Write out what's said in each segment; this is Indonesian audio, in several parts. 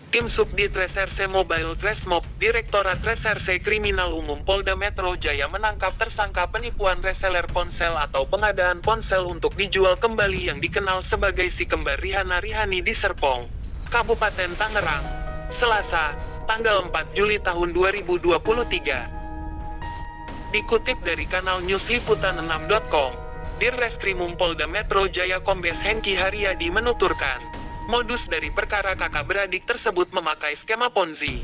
Tim Subdit Reserse Mobile Resmob, Direktorat Reserse Kriminal Umum Polda Metro Jaya menangkap tersangka penipuan reseller ponsel atau pengadaan ponsel untuk dijual kembali yang dikenal sebagai si kembar Rihana Rihani di Serpong, Kabupaten Tangerang, Selasa, tanggal 4 Juli tahun 2023. Dikutip dari kanal News Liputan6.com, Dirreskrimum Polda Metro Jaya Kombes Hengki Haryadi menuturkan, modus dari perkara kakak beradik tersebut memakai skema Ponzi.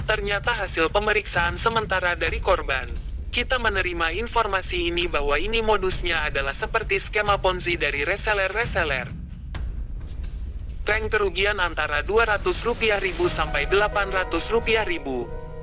Ternyata hasil pemeriksaan sementara dari korban, kita menerima informasi ini bahwa ini modusnya adalah seperti skema Ponzi dari reseller-reseller. Rank kerugian antara Rp200.000 sampai Rp800.000,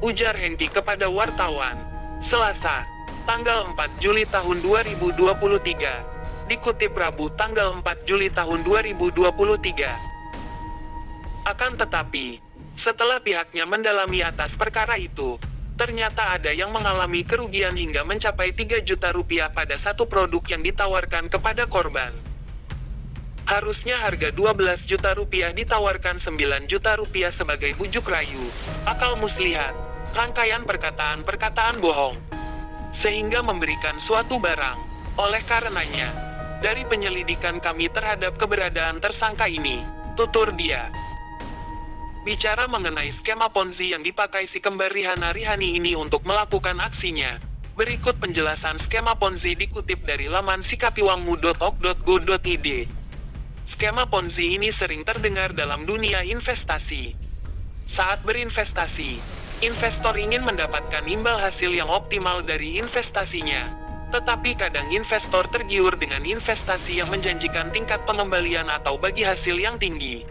ujar Hengki kepada wartawan, Selasa, tanggal 4 Juli tahun 2023. Dikutip Rabu tanggal 4 Juli tahun 2023. Akan tetapi, setelah pihaknya mendalami atas perkara itu, ternyata ada yang mengalami kerugian hingga mencapai Rp3 juta pada satu produk yang ditawarkan kepada korban. Harusnya harga Rp12 juta ditawarkan Rp9 juta sebagai bujuk rayu, akal muslihat, rangkaian perkataan-perkataan bohong, sehingga memberikan suatu barang. Oleh karenanya, dari penyelidikan kami terhadap keberadaan tersangka ini, tutur dia. Bicara mengenai skema Ponzi yang dipakai si kembar Rihana Rihani ini untuk melakukan aksinya, berikut penjelasan skema Ponzi dikutip dari laman sikapiwangmu.ok.go.id. Skema Ponzi ini sering terdengar dalam dunia investasi. Saat berinvestasi, investor ingin mendapatkan imbal hasil yang optimal dari investasinya. Tetapi kadang investor tergiur dengan investasi yang menjanjikan tingkat pengembalian atau bagi hasil yang tinggi.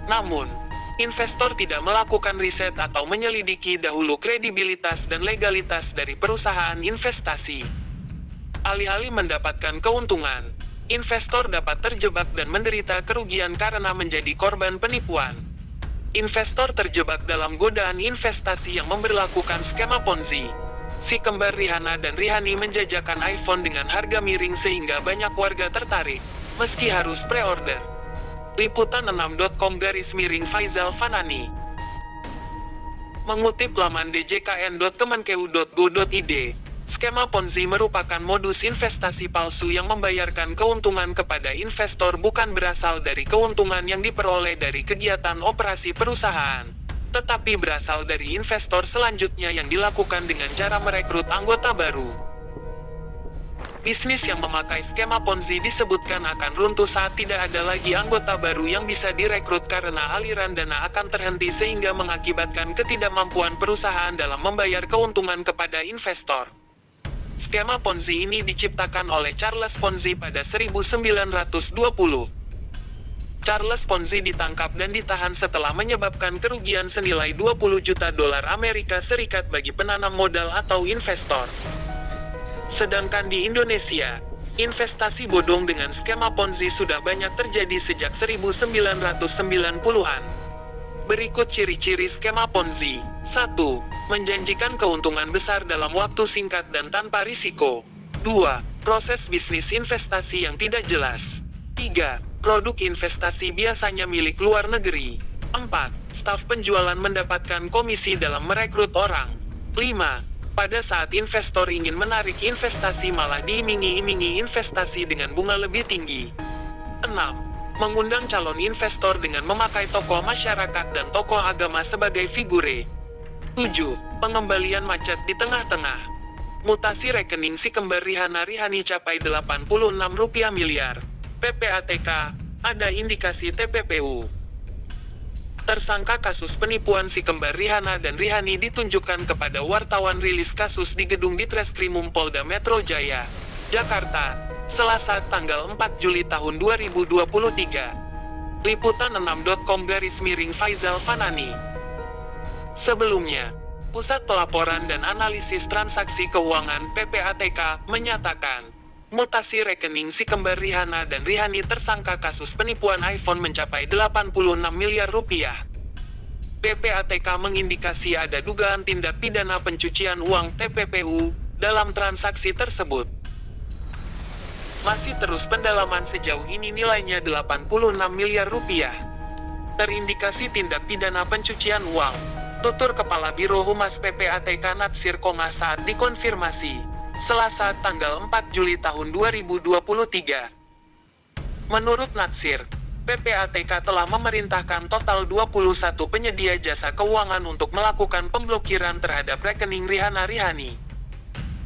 Namun, investor tidak melakukan riset atau menyelidiki dahulu kredibilitas dan legalitas dari perusahaan investasi. Alih-alih mendapatkan keuntungan, investor dapat terjebak dan menderita kerugian karena menjadi korban penipuan. Investor terjebak dalam godaan investasi yang memberlakukan skema Ponzi. Si kembar Rihana dan Rihani menjajakan iPhone dengan harga miring sehingga banyak warga tertarik, meski harus pre-order. Liputan6.com Faizal Fanani mengutip laman djkn.kemenkeu.go.id, skema Ponzi merupakan modus investasi palsu yang membayarkan keuntungan kepada investor bukan berasal dari keuntungan yang diperoleh dari kegiatan operasi perusahaan, tetapi berasal dari investor selanjutnya yang dilakukan dengan cara merekrut anggota baru. Bisnis yang memakai skema Ponzi disebutkan akan runtuh saat tidak ada lagi anggota baru yang bisa direkrut karena aliran dana akan terhenti sehingga mengakibatkan ketidakmampuan perusahaan dalam membayar keuntungan kepada investor. Skema Ponzi ini diciptakan oleh Charles Ponzi pada 1920. Charles Ponzi ditangkap dan ditahan setelah menyebabkan kerugian senilai 20 juta dolar Amerika Serikat bagi penanam modal atau investor. Sedangkan di Indonesia, investasi bodong dengan skema Ponzi sudah banyak terjadi sejak 1990-an. Berikut ciri-ciri skema Ponzi. 1. Menjanjikan keuntungan besar dalam waktu singkat dan tanpa risiko. 2. Proses bisnis investasi yang tidak jelas. 3. Produk investasi biasanya milik luar negeri. 4. Staf penjualan mendapatkan komisi dalam merekrut orang. 5. Pada saat investor ingin menarik investasi malah diiming-imingi investasi dengan bunga lebih tinggi. 6. Mengundang calon investor dengan memakai tokoh masyarakat dan tokoh agama sebagai figure. 7. Pengembalian macet di tengah-tengah. Mutasi rekening si kembar Rihana Rihani capai Rp86 miliar. PPATK, ada indikasi TPPU. Tersangka kasus penipuan si kembar Rihana dan Rihani ditunjukkan kepada wartawan rilis kasus di gedung Ditreskrimum Polda Metro Jaya, Jakarta, Selasa tanggal 4 Juli tahun 2023. Liputan6.com Faizal Fanani. Sebelumnya, Pusat Pelaporan dan Analisis Transaksi Keuangan PPATK menyatakan, mutasi rekening si kembar Rihana dan Rihani tersangka kasus penipuan iPhone mencapai Rp86 miliar. PPATK mengindikasi ada dugaan tindak pidana pencucian uang TPPU dalam transaksi tersebut. Masih terus pendalaman sejauh ini nilainya Rp86 miliar. terindikasi tindak pidana pencucian uang. Tutur Kepala Biro Humas PPATK Natsir Koma saat dikonfirmasi, Selasa tanggal 4 Juli tahun 2023. Menurut Natsir, PPATK telah memerintahkan total 21 penyedia jasa keuangan untuk melakukan pemblokiran terhadap rekening Rihana Rihani.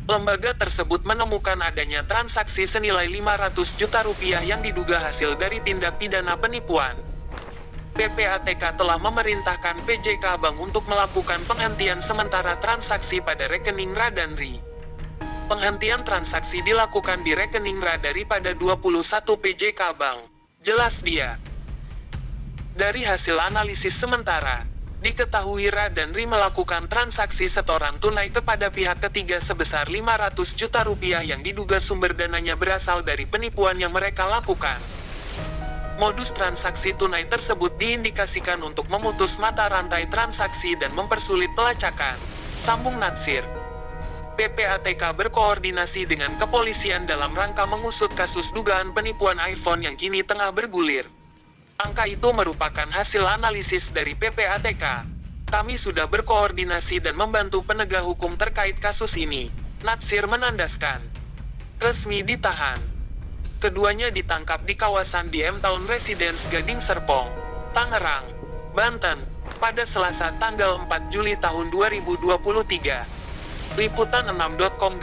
Lembaga tersebut menemukan adanya transaksi senilai 500 juta rupiah yang diduga hasil dari tindak pidana penipuan. PPATK telah memerintahkan PJK Bank untuk melakukan penghentian sementara transaksi pada rekening Ra dan Ri. Penghentian transaksi dilakukan di rekening Ra daripada 21 PJK Bank. Jelas dia. Dari hasil analisis sementara, diketahui Ra dan Ri melakukan transaksi setoran tunai kepada pihak ketiga sebesar 500 juta rupiah yang diduga sumber dananya berasal dari penipuan yang mereka lakukan. Modus transaksi tunai tersebut diindikasikan untuk memutus mata rantai transaksi dan mempersulit pelacakan, sambung Natsir. PPATK berkoordinasi dengan kepolisian dalam rangka mengusut kasus dugaan penipuan iPhone yang kini tengah bergulir. Angka itu merupakan hasil analisis dari PPATK. Kami sudah berkoordinasi dan membantu penegak hukum terkait kasus ini, Natsir menandaskan. Resmi ditahan. Keduanya ditangkap di kawasan DM Town Residence Gading Serpong, Tangerang, Banten, pada Selasa tanggal 4 Juli tahun 2023. Liputan 6.com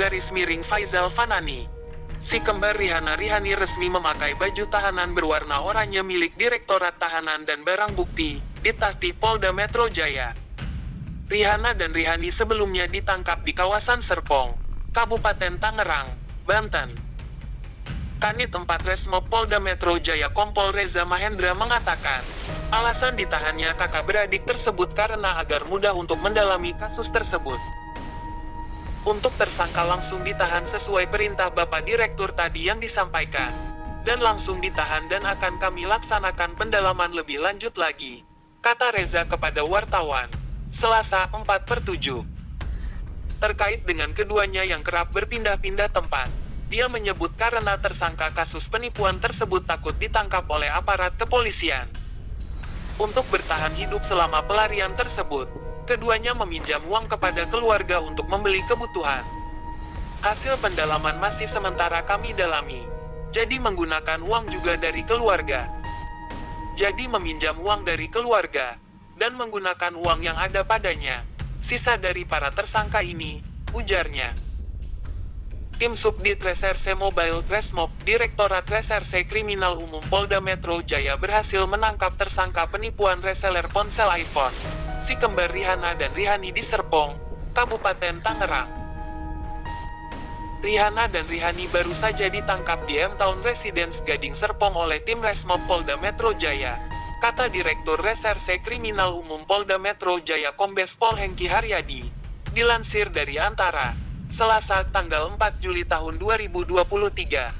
Faizal Fanani. Si kembar Rihana Rihani resmi memakai baju tahanan berwarna oranye milik Direktorat Tahanan dan Barang Bukti, Ditahti Polda Metro Jaya. Rihana dan Rihani sebelumnya ditangkap di kawasan Serpong, Kabupaten Tangerang, Banten. Kanit 4 Resmob Polda Metro Jaya Kompol Reza Mahendra mengatakan, alasan ditahannya kakak beradik tersebut karena agar mudah untuk mendalami kasus tersebut. Untuk tersangka langsung ditahan sesuai perintah Bapak Direktur tadi yang disampaikan, dan langsung ditahan dan akan kami laksanakan pendalaman lebih lanjut lagi, kata Reza kepada wartawan, Selasa 4/7. Terkait dengan keduanya yang kerap berpindah-pindah tempat, dia menyebut karena tersangka kasus penipuan tersebut takut ditangkap oleh aparat kepolisian. Untuk bertahan hidup selama pelarian tersebut, keduanya meminjam uang kepada keluarga untuk membeli kebutuhan. Hasil pendalaman masih sementara kami dalami. Jadi menggunakan uang juga dari keluarga. Jadi meminjam uang dari keluarga, dan menggunakan uang yang ada padanya, sisa dari para tersangka ini, ujarnya. Tim Subdit Reserse Mobile Resmob, Direktorat Reserse Kriminal Umum Polda Metro Jaya berhasil menangkap tersangka penipuan reseller ponsel iPhone, si kembar Rihana dan Rihani di Serpong, Kabupaten Tangerang. Rihana dan Rihani baru saja ditangkap di M Town Residence Gading Serpong oleh tim Resmob Polda Metro Jaya, kata Direktur Reserse Kriminal Umum Polda Metro Jaya Kombes Pol Hengki Haryadi. Dilansir dari Antara, Selasa tanggal 4 Juli tahun 2023.